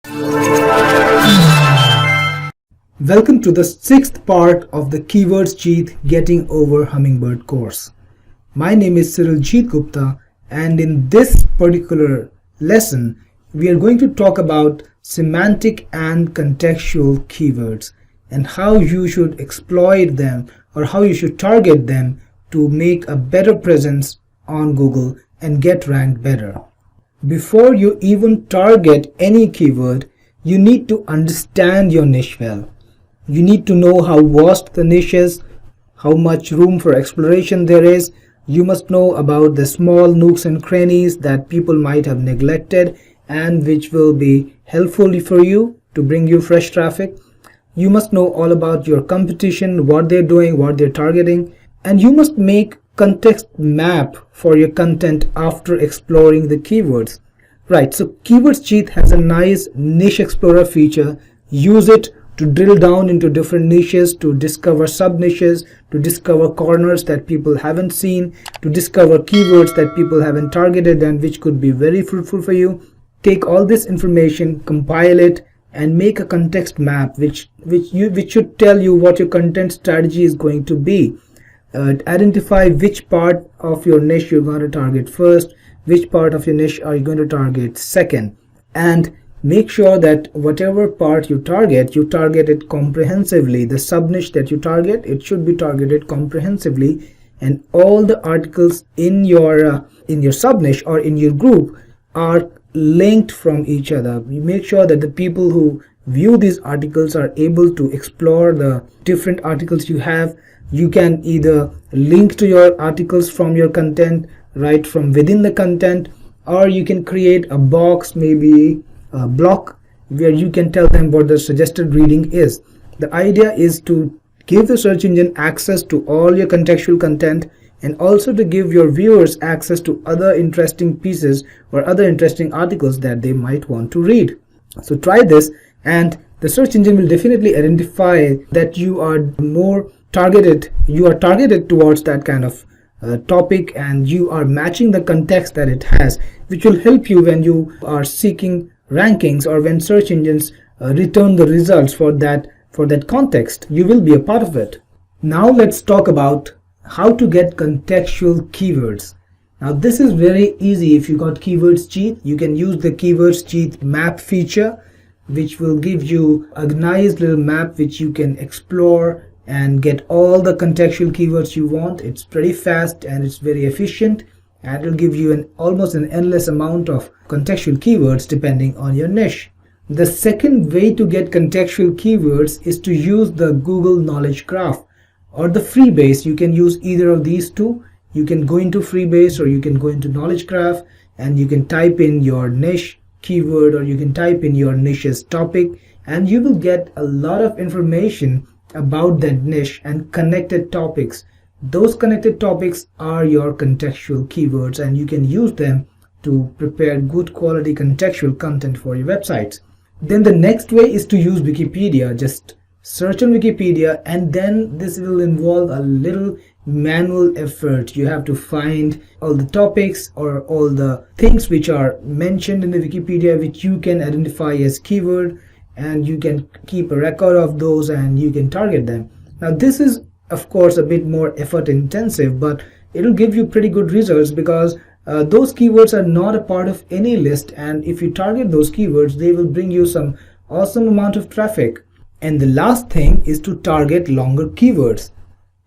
Welcome to the sixth part of the Keywords Jeet Getting Over Hummingbird course. My name is Jeet Gupta, and in this particular lesson, we are going to talk about semantic and contextual keywords and how you should exploit them or how you should target them to make a better presence on Google and get ranked better. Before you even target any keyword, you need to understand your niche well. You need to know how vast the niche is, how much room for exploration there is. You must know about the small nooks and crannies that people might have neglected and which will be helpful for you to bring you fresh traffic. You must know all about your competition, what they're doing, what they're targeting, and you must make context map for your content after exploring the keywords. Right, so Keywords Jeet has a nice niche explorer feature. Use it to drill down into different niches, to discover sub-niches, to discover corners that people haven't seen, to discover keywords that people haven't targeted and which could be very fruitful for you. Take all this information, compile it, and make a context map which should tell you what your content strategy is going to be. Identify which part of your niche you're going to target first, which part of your niche are you going to target second, and make sure that whatever part you target it comprehensively. The sub-niche that you target, it should be targeted comprehensively, and all the articles in your sub-niche or in your group are linked from each other. You make sure that the people who view these articles are able to explore the different articles you have. You can either link to your articles from your content right from within the content, or you can create a box, maybe a block, where you can tell them what the suggested reading is. The idea is to give the search engine access to all your contextual content and also to give your viewers access to other interesting pieces or other interesting articles that they might want to read. So try this, and the search engine will definitely identify that you are targeted towards that kind of topic, and you are matching the context that it has, which will help you when you are seeking rankings or when search engines return the results for that context. You will be a part of it. Now let's talk about how to get contextual keywords. Now this is very easy. If you got Keywords Jeet, you can use the Keywords Jeet map feature, which will give you a nice little map which you can explore and get all the contextual keywords you want. It's pretty fast and it's very efficient, and it will give you almost an endless amount of contextual keywords depending on your niche. The second way to get contextual keywords is to use the Google Knowledge Graph or the Freebase. You can use either of these two. You can go into Freebase or you can go into Knowledge Graph, and you can type in your niche keyword or you can type in your niche's topic, and you will get a lot of information about that niche and connected topics. Those connected topics are your contextual keywords, and you can use them to prepare good quality contextual content for your websites. Then the next way is to use Wikipedia. Just search on Wikipedia, and then this will involve a little manual effort. You have to find all the topics or all the things which are mentioned in the Wikipedia which you can identify as keyword, and you can keep a record of those and you can target them. Now this is of course a bit more effort intensive, but it will give you pretty good results because those keywords are not a part of any list, and if you target those keywords, they will bring you some awesome amount of traffic. And the last thing is to target longer keywords.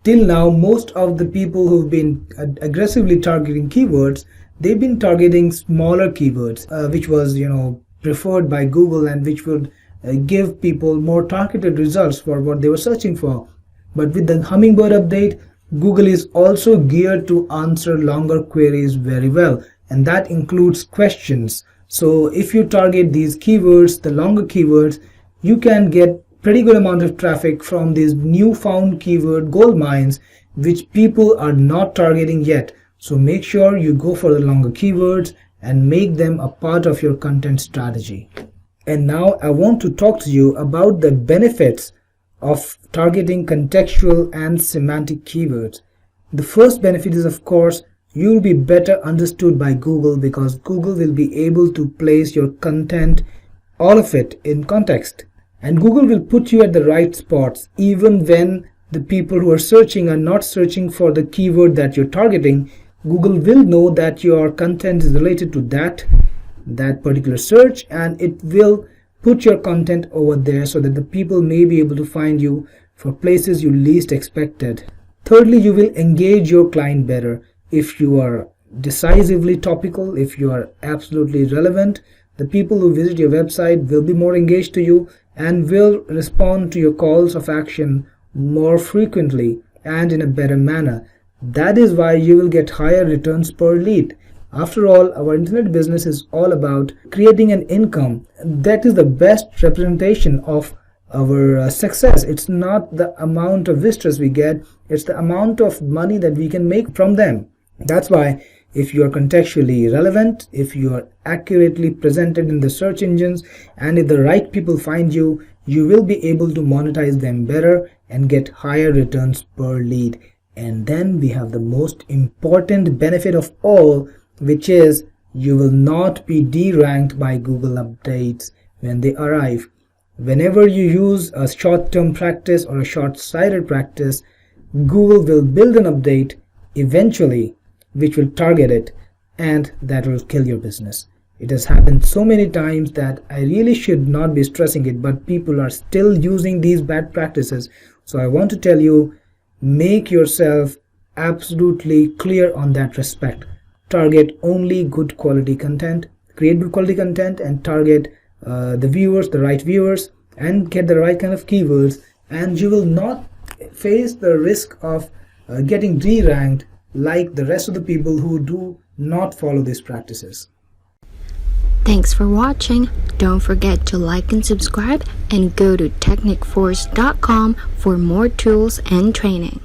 Till now, most of the people who've been aggressively targeting keywords, they've been targeting smaller keywords, which was preferred by Google and which would give people more targeted results for what they were searching for. But with the Hummingbird update, Google is also geared to answer longer queries very well, and that includes questions. So if you target these keywords, the longer keywords, you can get pretty good amount of traffic from these newfound keyword gold mines which people are not targeting yet. So make sure you go for the longer keywords and make them a part of your content strategy. And now I want to talk to you about the benefits of targeting contextual and semantic keywords. The first benefit is, of course, you'll be better understood by Google because Google will be able to place your content all of it in context. And Google will put you at the right spots even when the people who are searching are not searching for the keyword that you're targeting. Google will know that your content is related to that particular search, and it will put your content over there so that the people may be able to find you for places you least expected. Thirdly, you will engage your client better. If you are decisively topical, if you are absolutely relevant, the people who visit your website will be more engaged to you and will respond to your calls of action more frequently and in a better manner. That is why you will get higher returns per lead. After all, our internet business is all about creating an income. That is the best representation of our success. It's not the amount of visitors we get, it's the amount of money that we can make from them. That's why if you are contextually relevant, if you are accurately presented in the search engines, and if the right people find you, you will be able to monetize them better and get higher returns per lead. And then we have the most important benefit of all, which is you will not be deranked by Google updates when they arrive. Whenever you use a short-term practice or a short-sighted practice, Google will build an update eventually which will target it, and that will kill your business. It has happened so many times that I really should not be stressing it, but people are still using these bad practices. So I want to tell you, make yourself absolutely clear on that respect. Target only good quality content, create good quality content, and target the viewers, the right viewers, and get the right kind of keywords, and you will not face the risk of getting de-ranked like the rest of the people who do not follow these practices. Thanks for watching. Don't forget to like and subscribe, and go to technicforce.com for more tools and training.